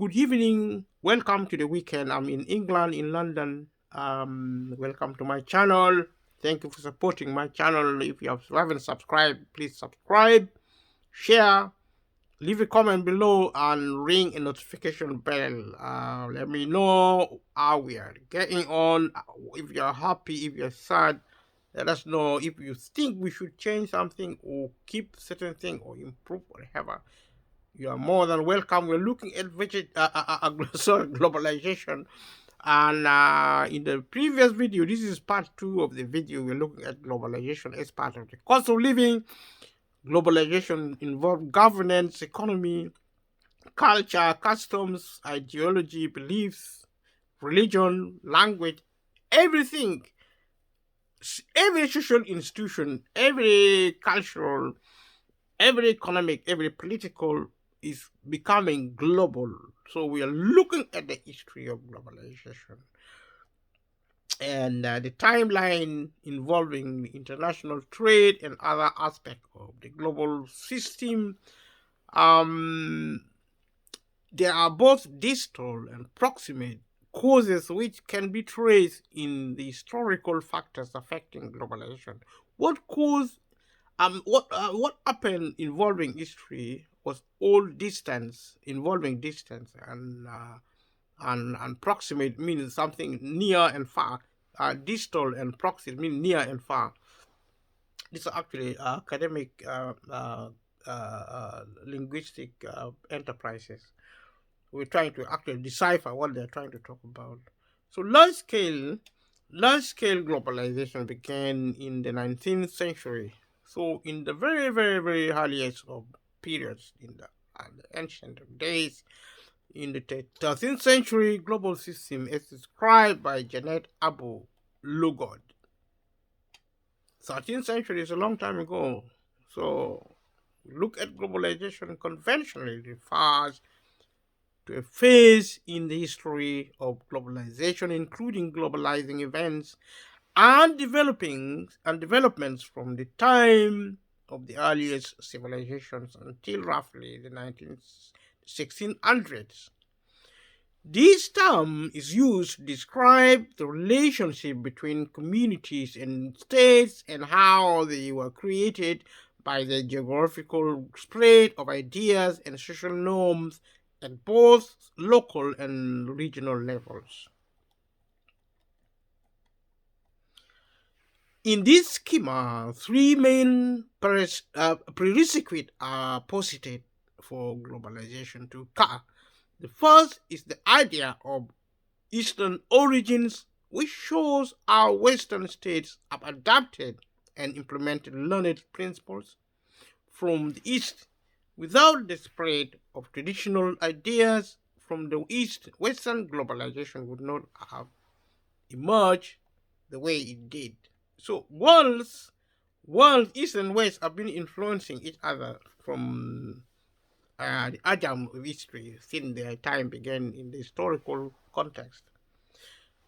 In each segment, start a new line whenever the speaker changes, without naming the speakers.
Good evening. Welcome to the weekend. I'm in England, in London. Welcome to my channel. Thank you for supporting my channel. If you haven't subscribed, please subscribe, share, leave a comment below, and ring a notification bell. Let me know how we are getting on. If you're happy, if you're sad, let us know. If you think we should change something or keep certain thing or improve whatever, you are more than welcome. We're looking at globalization, and in the previous video, this is part 2 of the video. We're looking at globalization as part of the cost of living. Globalization involves governance, economy, culture, customs, ideology, beliefs, religion, language, everything. Every social institution, every cultural, every economic, every political is becoming global. So we are looking at the history of globalization and the timeline involving international trade and other aspects of the global system. Um, there are both distal and proximate causes which can be traced in the historical factors affecting globalization. What caused what happened involving history was all distance, involving distance, and proximate means something near and far. Distal and proximate mean near and far. These are actually academic linguistic enterprises. We're trying to actually decipher what they're trying to talk about. So large scale globalization began in the 19th century. So in the very, very, very earliest of periods in the ancient days, in the 13th century, global system is described by Janet Abu Lugod. 13th century is a long time ago. So look at globalization conventionally refers to a phase in the history of globalization, including globalizing events and developments from the time of the earliest civilizations until roughly the 1600s. This term is used to describe the relationship between communities and states and how they were created by the geographical spread of ideas and social norms at both local and regional levels. In this schema, three main prerequisites are posited for globalization to occur. The first is the idea of Eastern origins, which shows how Western states have adapted and implemented learned principles from the East without the spread of traditional ideas from the East. Western globalization would not have emerged the way it did. So worlds, East and West, have been influencing each other from the Adam of history since their time began in the historical context.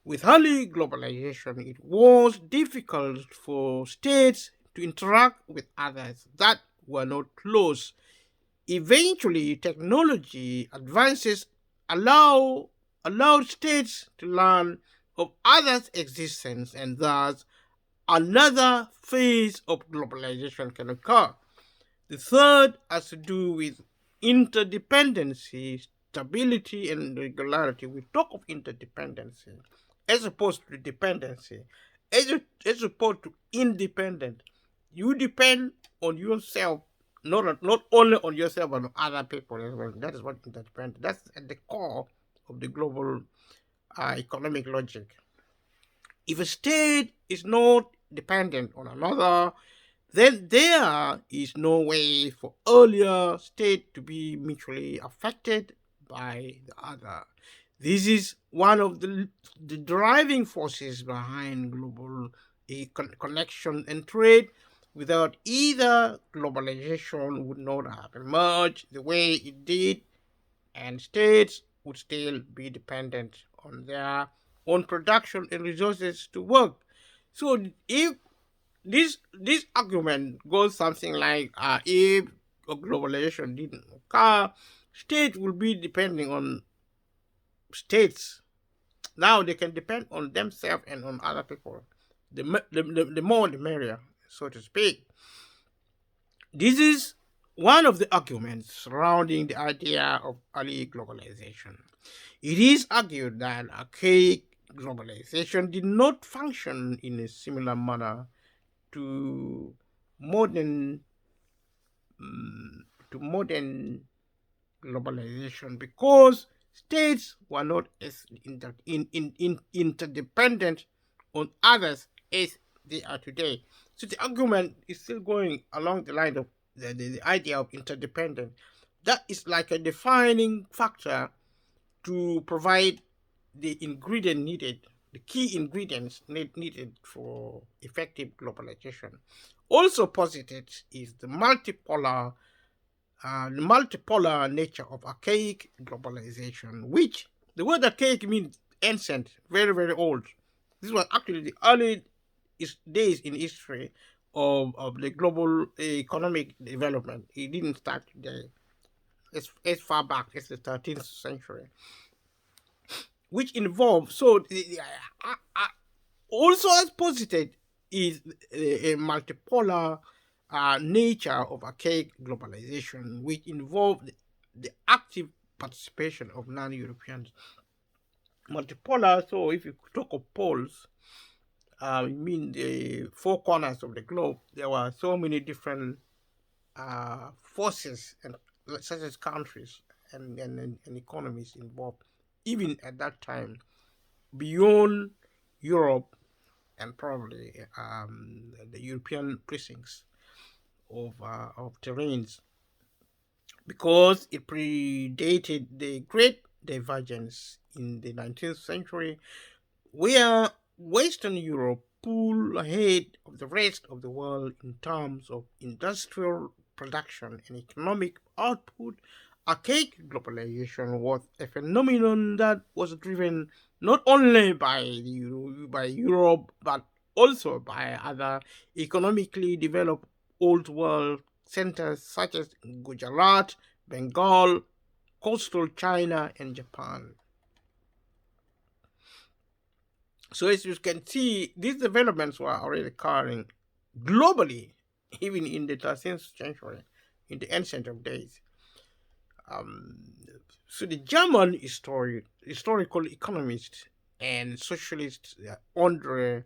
With early globalization, it was difficult for states to interact with others that were not close. Eventually, technology advances allowed states to learn of others' existence, and thus another phase of globalization can occur. The third has to do with interdependency, stability, and regularity. We talk of interdependency as opposed to dependency, as opposed to independent. You depend on yourself, not only on yourself, but on other people as well. That is what interdependent. That's at the core of the global economic logic. If a state is not dependent on another, then there is no way for earlier state to be mutually affected by the other. This is one of the driving forces behind global connection and trade. Without either, globalization would not have emerged the way it did, and states would still be dependent on their own production and resources to work. So if this argument goes something like if globalization didn't occur, state will be depending on states. Now they can depend on themselves and on other people. The more the merrier, so to speak. This is one of the arguments surrounding the idea of early globalization. It is argued that archaic globalization did not function in a similar manner to modern mm, modern globalization because states were not as interdependent on others as they are today. So the argument is still going along the line of the idea of interdependence. That is like a defining factor to provide the ingredient needed, the key ingredients needed for effective globalization. Also posited is the multipolar nature of archaic globalization, which the word archaic means ancient, very, very old. This was actually the early days in history of the global economic development. It didn't start there as far back as the 13th century, which involved, also as posited is a multipolar nature of archaic globalization, which involved the active participation of non-Europeans. Multipolar, so if you talk of poles, I mean the four corners of the globe, there were so many different forces and such as countries and economies involved, even at that time, beyond Europe and probably the European precincts of terrains, because it predated the Great Divergence in the 19th century, where Western Europe pulled ahead of the rest of the world in terms of industrial production and economic output. Archaic globalization was a phenomenon that was driven not only by Europe but also by other economically developed old world centers such as Gujarat, Bengal, coastal China, and Japan. So as you can see, these developments were already occurring globally, even in the 13th century, in the ancient of days. Um, so the German historical economist and socialist Andre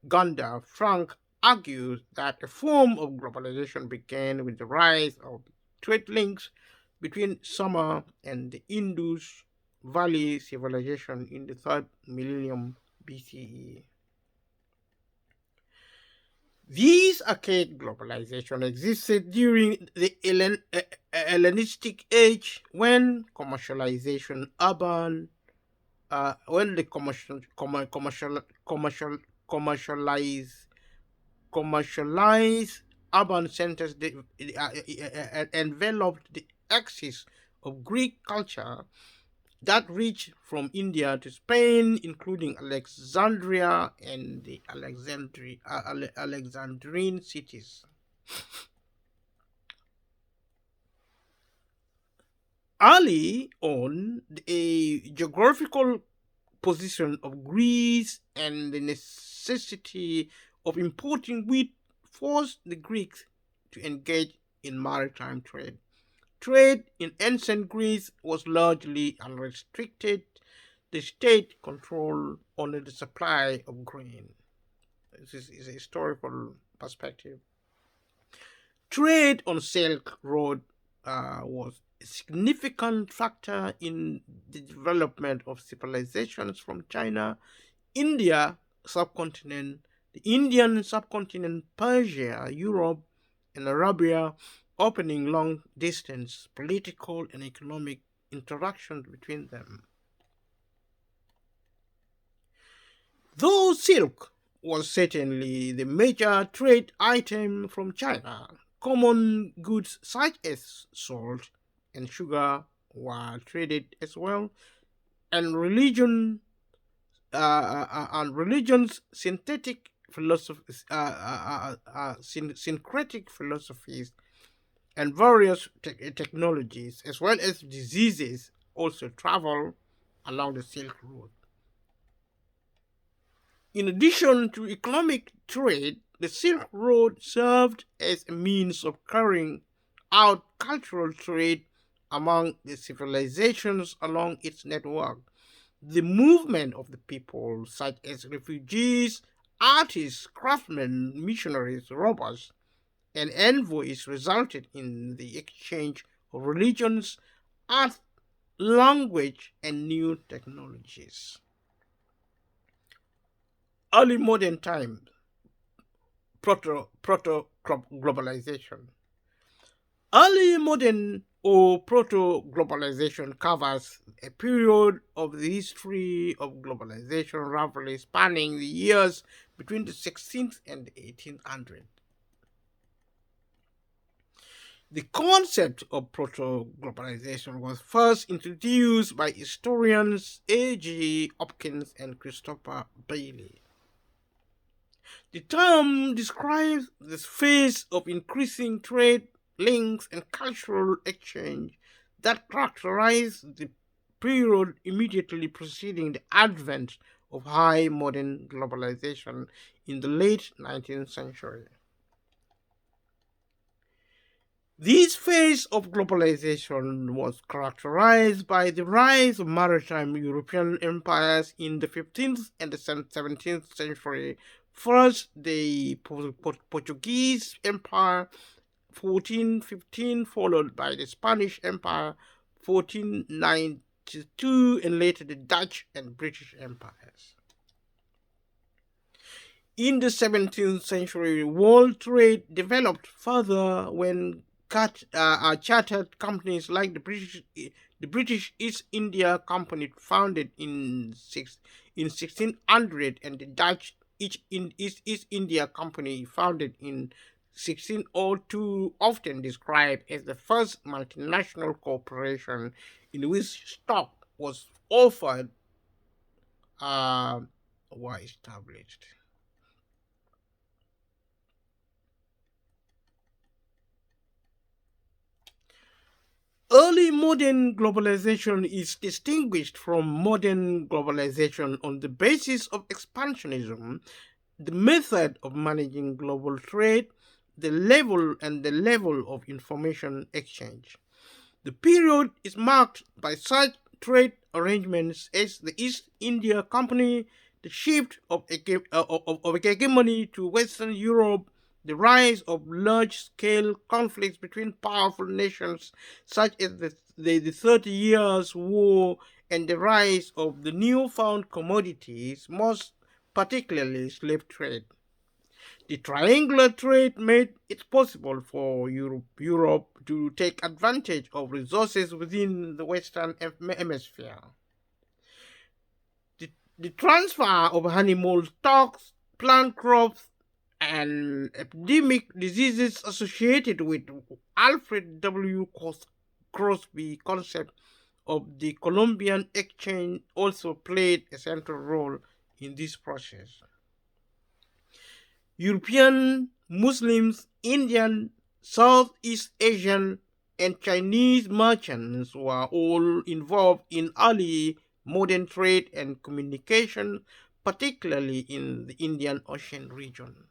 Gander Frank argues that a form of globalization began with the rise of trade links between Sumer and the Indus Valley civilization in the third millennium BCE. These archaic globalization existed during the Hellenistic age when commercialization, when the commercialized urban centers enveloped the axis of Greek culture that reached from India to Spain, including Alexandria and the Alexandrine cities. Early on, a geographical position of Greece and the necessity of importing wheat forced the Greeks to engage in maritime trade. Trade in ancient Greece was largely unrestricted. The state controlled only the supply of grain. This is a historical perspective. Trade on Silk Road was a significant factor in the development of civilizations from China, India subcontinent, the Indian subcontinent, Persia, Europe, and Arabia, opening long distance political and economic interactions between them. Though silk was certainly the major trade item from China, common goods such as salt and sugar were traded as well, and religion's synthetic philosophies, syncretic philosophies, and various technologies, as well as diseases, also traveled along the Silk Road. In addition to economic trade, the Silk Road served as a means of carrying out cultural trade among the civilizations along its network. The movement of the people, such as refugees, artists, craftsmen, missionaries, robbers, and envoys, resulted in the exchange of religions, art, language, and new technologies. Early modern times, proto globalization. Early modern or proto globalization covers a period of the history of globalization roughly spanning the years between the 16th and the 1800s. The concept of proto globalization was first introduced by historians A.G. Hopkins and Christopher Bailey. The term describes the phase of increasing trade links and cultural exchange that characterized the period immediately preceding the advent of high modern globalization in the late 19th century. This phase of globalization was characterized by the rise of maritime European empires in the 15th and the 17th century. First, the Portuguese Empire, 1415, followed by the Spanish Empire, 1492, and later the Dutch and British empires. In the 17th century, world trade developed further when chartered companies like the British East India Company, founded in 1600, and the Dutch East India Company, founded in 1602, often described as the first multinational corporation in which stock was offered were established. Early modern globalization is distinguished from modern globalization on the basis of expansionism, the method of managing global trade, the level of information exchange. The period is marked by such trade arrangements as the East India Company, the shift of hegemony to Western Europe, the rise of large-scale conflicts between powerful nations such as the 30 Years' War, and the rise of the newfound commodities, most particularly slave trade. The triangular trade made it possible for Europe to take advantage of resources within the Western Hemisphere. The transfer of animal stocks, plant crops, and epidemic diseases associated with Alfred W. Crosby concept of the Columbian Exchange also played a central role in this process. European, Muslims, Indian, Southeast Asian, and Chinese merchants were all involved in early modern trade and communication, particularly in the Indian Ocean region.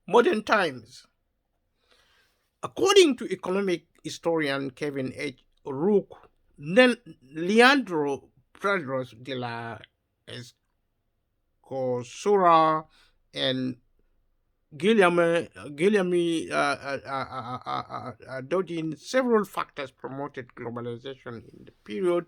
Modern times. According to economic historian Kevin H. O'Rourke, Leandro Pedros de la Escosura, and Guilherme Dodin, several factors promoted globalization in the period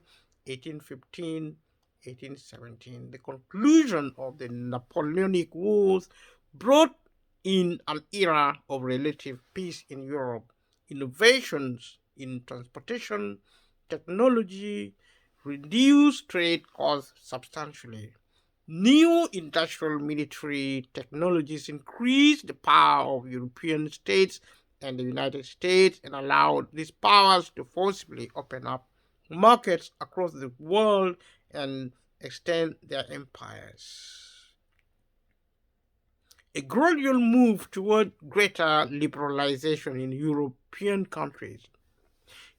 1815-1817. The conclusion of the Napoleonic Wars brought in an era of relative peace in Europe. Innovations in transportation, technology reduced trade costs substantially. New industrial military technologies increased the power of European states and the United States and allowed these powers to forcibly open up markets across the world and extend their empires. A gradual move toward greater liberalization in European countries.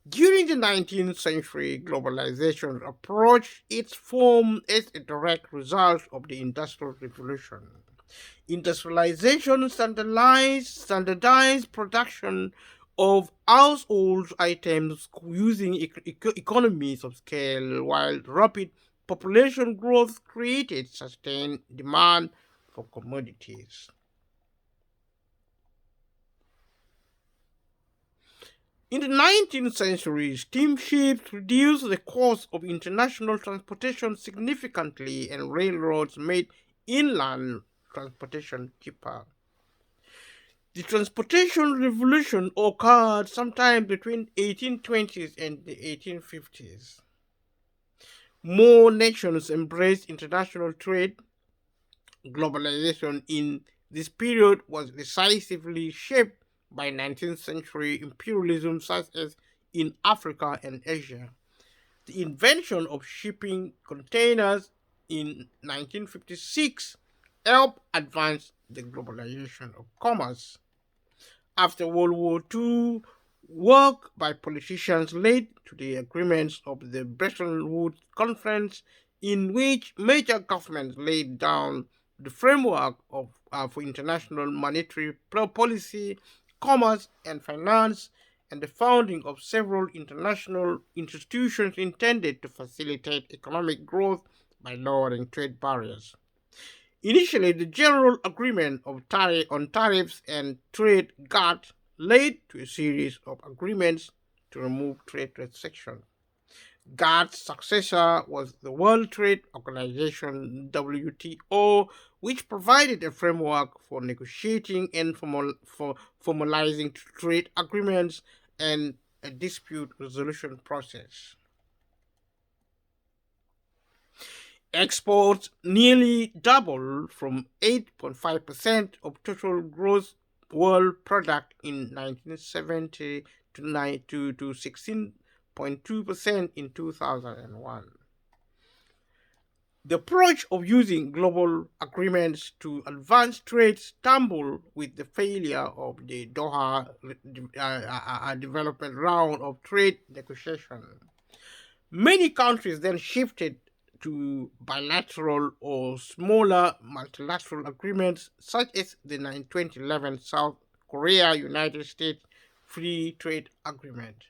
During the 19th century, globalization approached its form as a direct result of the Industrial Revolution. Industrialization standardized production of household items using economies of scale, while rapid population growth created sustained demand for commodities. In the 19th century, steamships reduced the cost of international transportation significantly, and railroads made inland transportation cheaper. The transportation revolution occurred sometime between 1820s and the 1850s. More nations embraced international trade. Globalization in this period was decisively shaped by 19th century imperialism, such as in Africa and Asia. The invention of shipping containers in 1956 helped advance the globalization of commerce. After World War II, work by politicians led to the agreements of the Bretton Woods Conference, in which major governments laid down the framework for international monetary policy, commerce, and finance, and the founding of several international institutions intended to facilitate economic growth by lowering trade barriers. Initially, the General Agreement on Tariffs and Trade (GATT) led to a series of agreements to remove trade restrictions. GATT's successor was the World Trade Organization (WTO), which provided a framework for negotiating and formalizing trade agreements and a dispute resolution process. Exports nearly doubled from 8.5% of total gross world product in 1970 to 16.2% in 2001. The approach of using global agreements to advance trade stumbled with the failure of the Doha development round of trade negotiation. Many countries then shifted to bilateral or smaller multilateral agreements, such as the 2011 South Korea-United States Free Trade Agreement.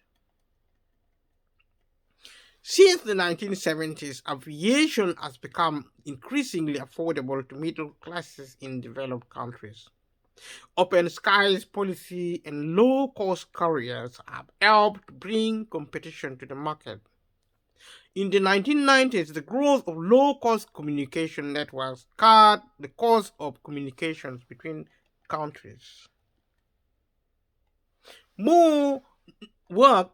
Since the 1970s, aviation has become increasingly affordable to middle classes in developed countries. Open skies policy and low-cost carriers have helped bring competition to the market. In the 1990s, the growth of low-cost communication networks cut the cost of communications between countries. More work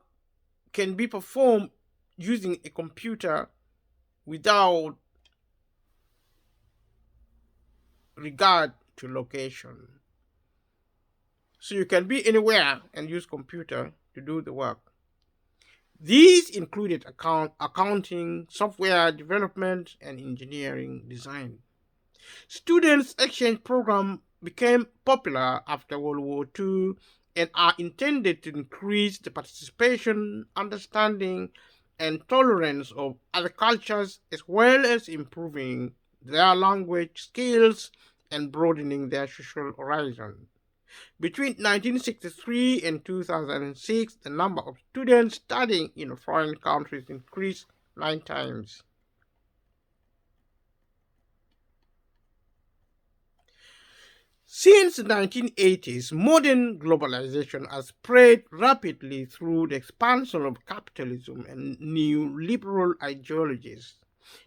can be performed using a computer without regard to location. So you can be anywhere and use computer to do the work. These included accounting, software development, and engineering design. Students' exchange programs became popular after World War II and are intended to increase the participation, understanding, and tolerance of other cultures, as well as improving their language skills and broadening their social horizon. Between 1963 and 2006, the number of students studying in foreign countries increased 9 times. Since the 1980s, modern globalization has spread rapidly through the expansion of capitalism and neoliberal ideologies.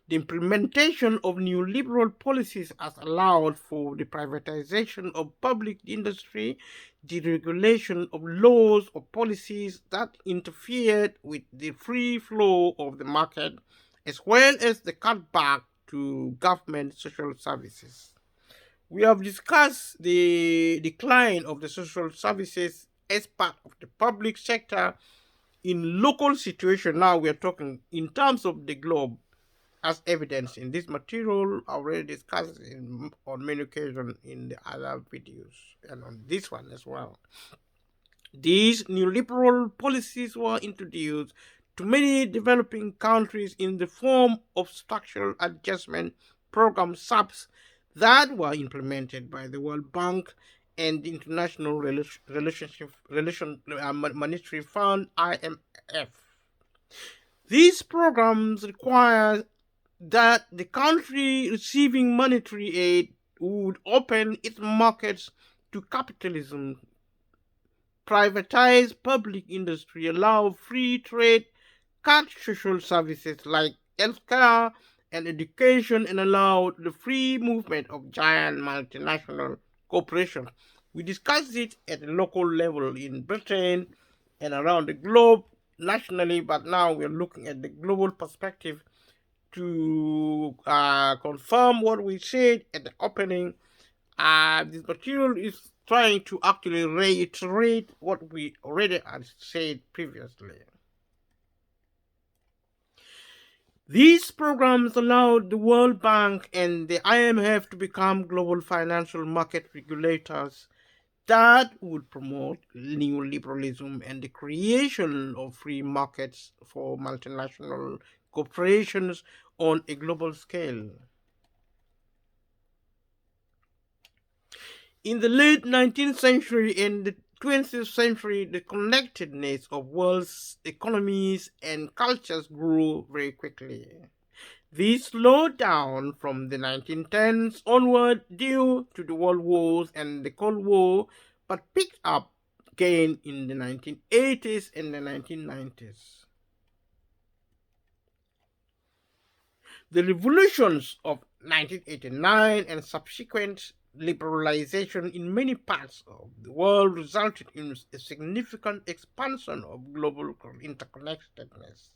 The implementation of neoliberal policies has allowed for the privatization of public industry, deregulation of laws or policies that interfered with the free flow of the market, as well as the cutback to government social services. We have discussed the decline of the social services as part of the public sector in local situation. Now we are talking in terms of the globe, as evidence in this material already discussed on many occasions in the other videos and on this one as well. These neoliberal policies were introduced to many developing countries in the form of structural adjustment program SAPs that were implemented by the World Bank and the International Monetary Fund (IMF). These programs require that the country receiving monetary aid would open its markets to capitalism, privatize public industry, allow free trade, cut social services like healthcare and education, and allow the free movement of giant multinational corporations. We discussed it at the local level in Britain and around the globe nationally, but now we're looking at the global perspective to confirm what we said at the opening. This material is trying to actually reiterate what we already had said previously. These programs allowed the World Bank and the IMF to become global financial market regulators that would promote neoliberalism and the creation of free markets for multinational corporations on a global scale. In the late 19th century and the 20th century, the connectedness of world's economies and cultures grew very quickly. This slowed down from the 1910s onward due to the World Wars and the Cold War, but picked up again in the 1980s and the 1990s. The revolutions of 1989 and subsequent liberalization in many parts of the world resulted in a significant expansion of global interconnectedness.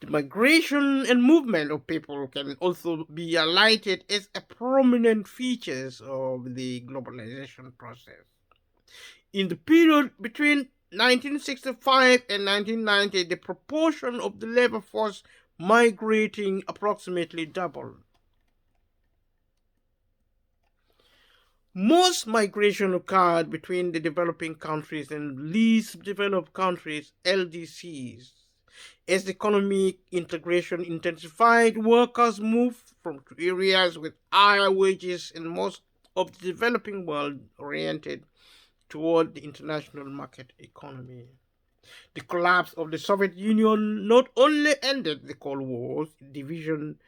The migration and movement of people can also be highlighted as a prominent features of the globalization process. In the period between 1965 and 1990, the proportion of the labor force migrating approximately doubled. Most migration occurred between the developing countries and least developed countries, LDCs. As economic integration intensified, workers moved from areas with higher wages and most of the developing world oriented toward the international market economy. The collapse of the Soviet Union not only ended the Cold War's division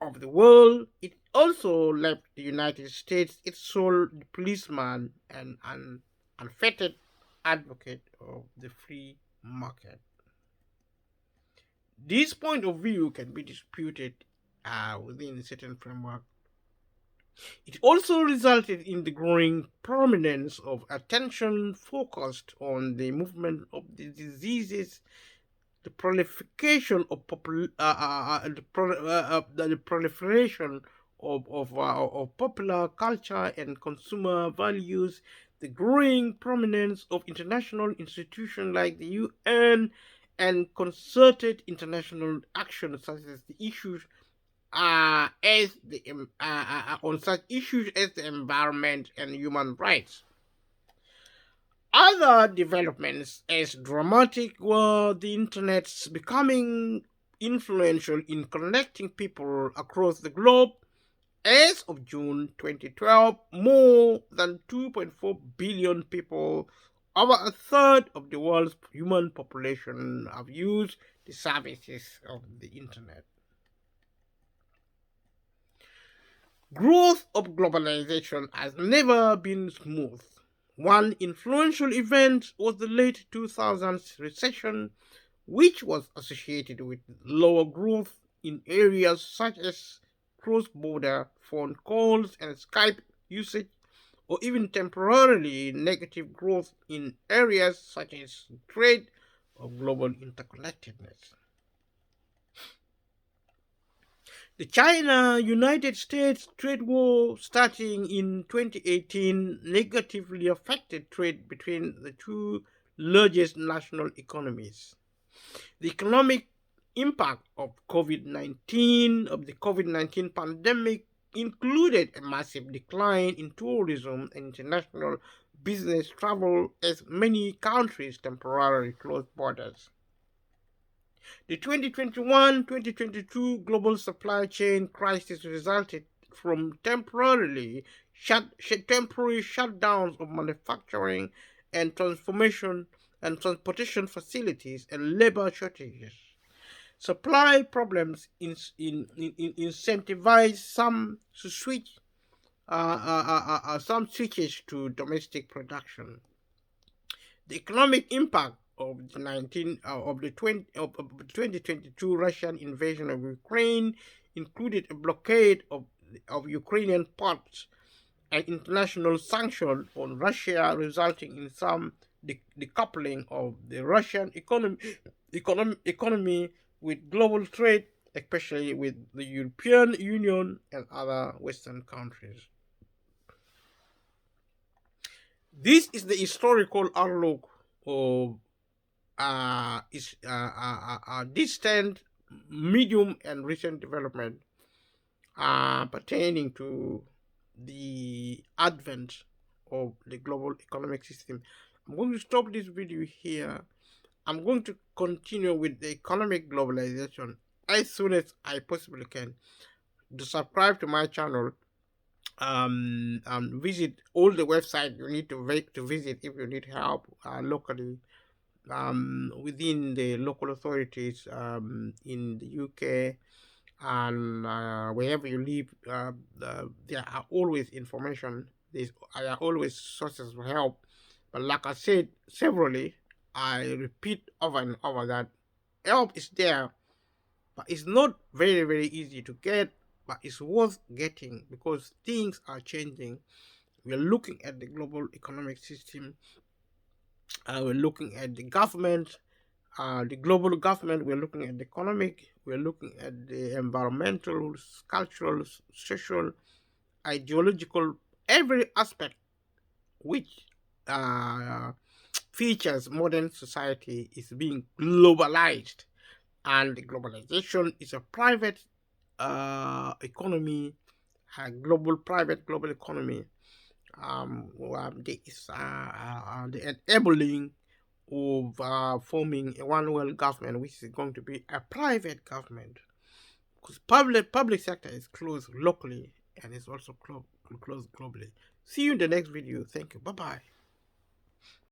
of the world, it also left the United States its sole policeman and an unfettered advocate of the free market. This point of view can be disputed within a certain framework. It also resulted in the growing prominence of attention focused on the movement of the diseases, the proliferation of the proliferation of popular culture and consumer values, the growing prominence of international institutions like the UN, and concerted international action such as the issues on such issues as the environment and human rights. Other developments as dramatic were the internet's becoming influential in connecting people across the globe. As of June 2012, more than 2.4 billion people, over a third of the world's human population, have used the services of the internet. Growth of globalization has never been smooth. One influential event was the late 2000s recession, which was associated with lower growth in areas such as cross-border phone calls and Skype usage, or even temporarily negative growth in areas such as trade or global interconnectedness. The China-United States trade war starting in 2018 negatively affected trade between the two largest national economies. The economic impact of the COVID-19 pandemic included a massive decline in tourism and international business travel as many countries temporarily closed borders. The 2021-2022 global supply chain crisis resulted from temporary shutdowns of manufacturing and transformation and transportation facilities and labor shortages. Supply problems incentivize some switches to domestic production. The economic impact of the 2022 Russian invasion of Ukraine included a blockade of Ukrainian ports and international sanctions on Russia, resulting in some decoupling of the Russian economy with global trade, especially with the European Union and other Western countries. This is the historical outlook of distant, medium, and recent development pertaining to the advent of the global economic system. I'm going to stop this video here. I'm going to continue with the economic globalization as soon as I possibly can. To subscribe to my channel, visit all the websites you need to visit if you need help locally, within the local authorities in the UK, and wherever you live. There are always information. There are always sources of help. But like I said severally, I repeat over and over that help is there, but it's not very, very easy to get, but it's worth getting because things are changing. We're looking at the global economic system, we're looking at the government, the global government, we're looking at the economic, we're looking at the environmental, cultural, social, ideological, every aspect which features modern society is being globalized. And the globalization is a private economy, a global economy. There is the enabling of forming a one world government, which is going to be a private government, because public sector is closed locally and is also closed globally. See you in the next video. Thank you. Bye bye.